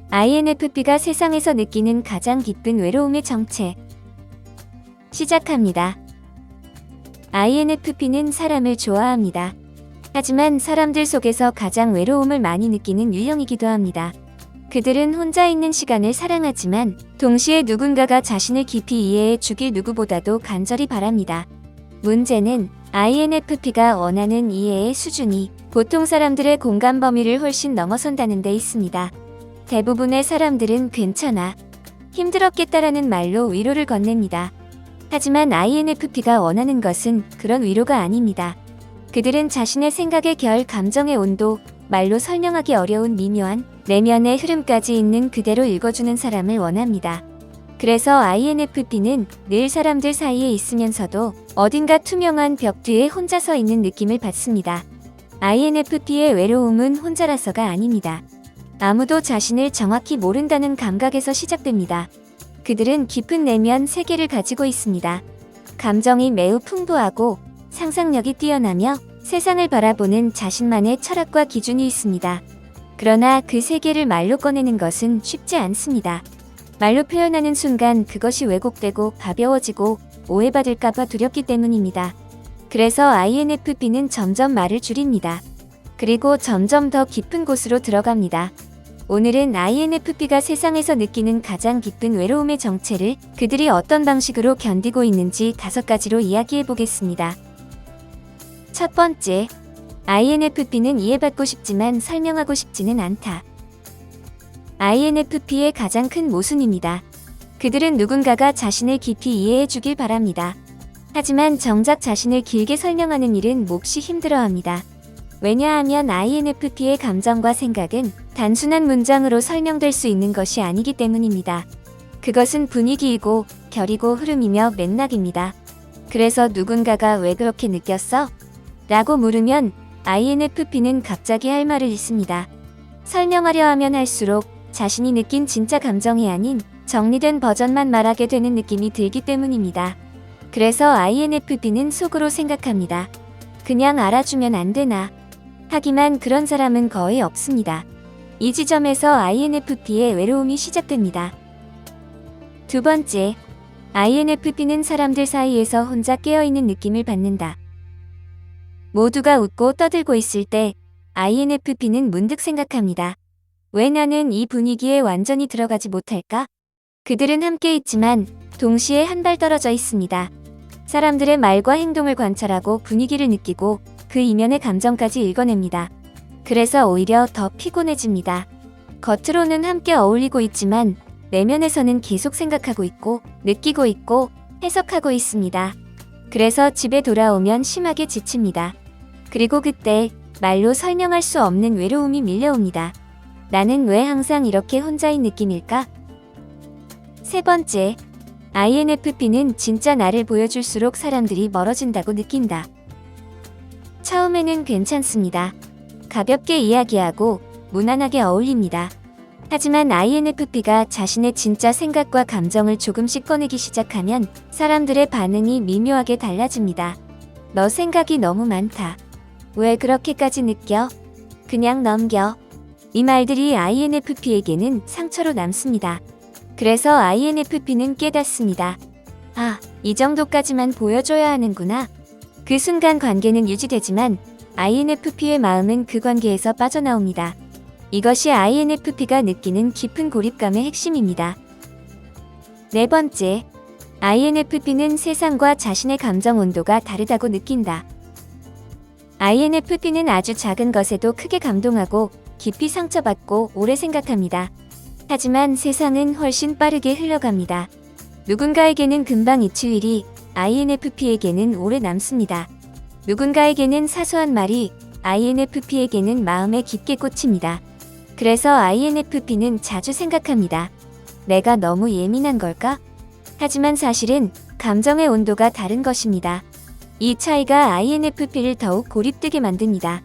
INFP가 세상에서 느끼는 가장 깊은 외로움의 정체. 시작합니다. INFP는 사람을 좋아합니다. 하지만 사람들 속에서 가장 외로움을 많이 느끼는 유형이기도 합니다. 그들은 혼자 있는 시간을 사랑하지만 동시에 누군가가 자신을 깊이 이해해 주길 누구보다도 간절히 바랍니다. 문제는 INFP가 원하는 이해의 수준이 보통 사람들의 공감 범위를 훨씬 넘어선다는 데 있습니다. 대부분의 사람들은 괜찮아, 힘들었겠다라는 말로 위로를 건넵니다. 하지만 INFP가 원하는 것은 그런 위로가 아닙니다. 그들은 자신의 생각의 결, 감정의 온도, 말로 설명하기 어려운 미묘한 내면의 흐름까지 있는 그대로 읽어주는 사람을 원합니다. 그래서 INFP는 늘 사람들 사이에 있으면서도 어딘가 투명한 벽 뒤에 혼자 서 있는 느낌을 받습니다. INFP의 외로움은 혼자라서가 아닙니다. 아무도 자신을 정확히 모른다는 감각에서 시작됩니다. 그들은 깊은 내면 세계를 가지고 있습니다. 감정이 매우 풍부하고 상상력이 뛰어나며 세상을 바라보는 자신만의 철학과 기준이 있습니다. 그러나 그 세계를 말로 꺼내는 것은 쉽지 않습니다. 말로 표현하는 순간 그것이 왜곡되고 가벼워지고 오해받을까봐 두렵기 때문입니다. 그래서 INFP는 점점 말을 줄입니다. 그리고 점점 더 깊은 곳으로 들어갑니다. 오늘은 INFP가 세상에서 느끼는 가장 깊은 외로움의 정체를 그들이 어떤 방식으로 견디고 있는지 5가지로 이야기해 보겠습니다. 첫 번째, INFP는 이해받고 싶지만 설명하고 싶지는 않다. INFP의 가장 큰 모순입니다. 그들은 누군가가 자신을 깊이 이해해 주길 바랍니다. 하지만 정작 자신을 길게 설명하는 일은 몹시 힘들어합니다. 왜냐하면 INFP의 감정과 생각은 단순한 문장으로 설명될 수 있는 것이 아니기 때문입니다. 그것은 분위기이고 결이고 흐름이며 맥락입니다. 그래서 누군가가 왜 그렇게 느꼈어? 라고 물으면 INFP는 갑자기 할 말을 잃습니다. 설명하려 하면 할수록 자신이 느낀 진짜 감정이 아닌 정리된 버전만 말하게 되는 느낌이 들기 때문입니다. 그래서 INFP는 속으로 생각합니다. 그냥 알아주면 안 되나? 하지만 그런 사람은 거의 없습니다. 이 지점에서 INFP의 외로움이 시작됩니다. 두 번째, INFP는 사람들 사이에서 혼자 깨어있는 느낌을 받는다. 모두가 웃고 떠들고 있을 때 INFP는 문득 생각합니다. 왜 나는 이 분위기에 완전히 들어가지 못할까? 그들은 함께 있지만 동시에 한 발 떨어져 있습니다. 사람들의 말과 행동을 관찰하고 분위기를 느끼고 그 이면의 감정까지 읽어냅니다. 그래서 오히려 더 피곤해집니다. 겉으로는 함께 어울리고 있지만 내면에서는 계속 생각하고 있고 느끼고 있고 해석하고 있습니다. 그래서 집에 돌아오면 심하게 지칩니다. 그리고 그때 말로 설명할 수 없는 외로움이 밀려옵니다. 나는 왜 항상 이렇게 혼자인 느낌일까? 세 번째, INFP는 진짜 나를 보여줄수록 사람들이 멀어진다고 느낀다. 처음에는 괜찮습니다. 가볍게 이야기하고 무난하게 어울립니다. 하지만 INFP가 자신의 진짜 생각과 감정을 조금씩 꺼내기 시작하면 사람들의 반응이 미묘하게 달라집니다. 너 생각이 너무 많다. 왜 그렇게까지 느껴? 그냥 넘겨. 이 말들이 INFP에게는 상처로 남습니다. 그래서 INFP는 깨닫습니다. 아, 이 정도까지만 보여줘야 하는구나. 그 순간 관계는 유지되지만 INFP의 마음은 그 관계에서 빠져나옵니다. 이것이 INFP가 느끼는 깊은 고립감의 핵심입니다. 네 번째, INFP는 세상과 자신의 감정 온도가 다르다고 느낀다. INFP는 아주 작은 것에도 크게 감동하고 깊이 상처받고 오래 생각합니다. 하지만 세상은 훨씬 빠르게 흘러갑니다. 누군가에게는 금방 잊힐 일이 INFP에게는 오래 남습니다. 누군가에게는 사소한 말이 INFP에게는 마음에 깊게 꽂힙니다. 그래서 INFP는 자주 생각합니다. 내가 너무 예민한 걸까? 하지만 사실은 감정의 온도가 다른 것입니다. 이 차이가 INFP를 더욱 고립되게 만듭니다.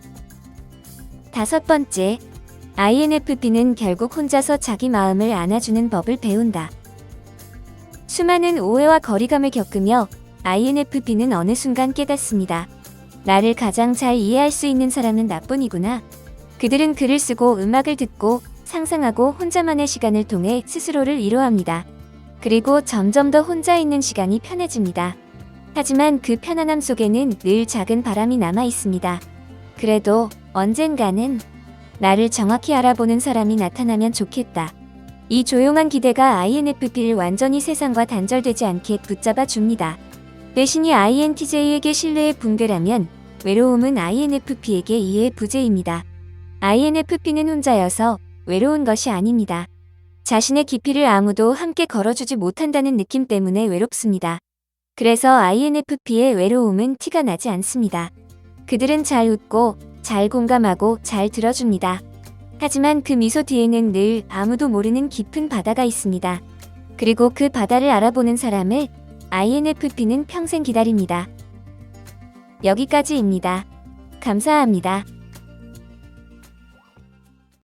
다섯 번째, INFP는 결국 혼자서 자기 마음을 안아주는 법을 배운다. 수많은 오해와 거리감을 겪으며 INFP는 어느 순간 깨닫습니다. 나를 가장 잘 이해할 수 있는 사람은 나뿐이구나. 그들은 글을 쓰고 음악을 듣고 상상하고 혼자만의 시간을 통해 스스로를 위로합니다. 그리고 점점 더 혼자 있는 시간이 편해집니다. 하지만 그 편안함 속에는 늘 작은 바람이 남아 있습니다. 그래도 언젠가는 나를 정확히 알아보는 사람이 나타나면 좋겠다. 이 조용한 기대가 INFP를 완전히 세상과 단절되지 않게 붙잡아 줍니다. 대신이 INTJ에게 신뢰의 붕괴라면 외로움은 INFP에게 이해의 부재입니다. INFP는 혼자여서 외로운 것이 아닙니다. 자신의 깊이를 아무도 함께 걸어주지 못한다는 느낌 때문에 외롭습니다. 그래서 INFP의 외로움은 티가 나지 않습니다. 그들은 잘 웃고 잘 공감하고 잘 들어줍니다. 하지만 그 미소 뒤에는 늘 아무도 모르는 깊은 바다가 있습니다. 그리고 그 바다를 알아보는 사람을 INFP는 평생 기다립니다. 여기까지입니다. 감사합니다.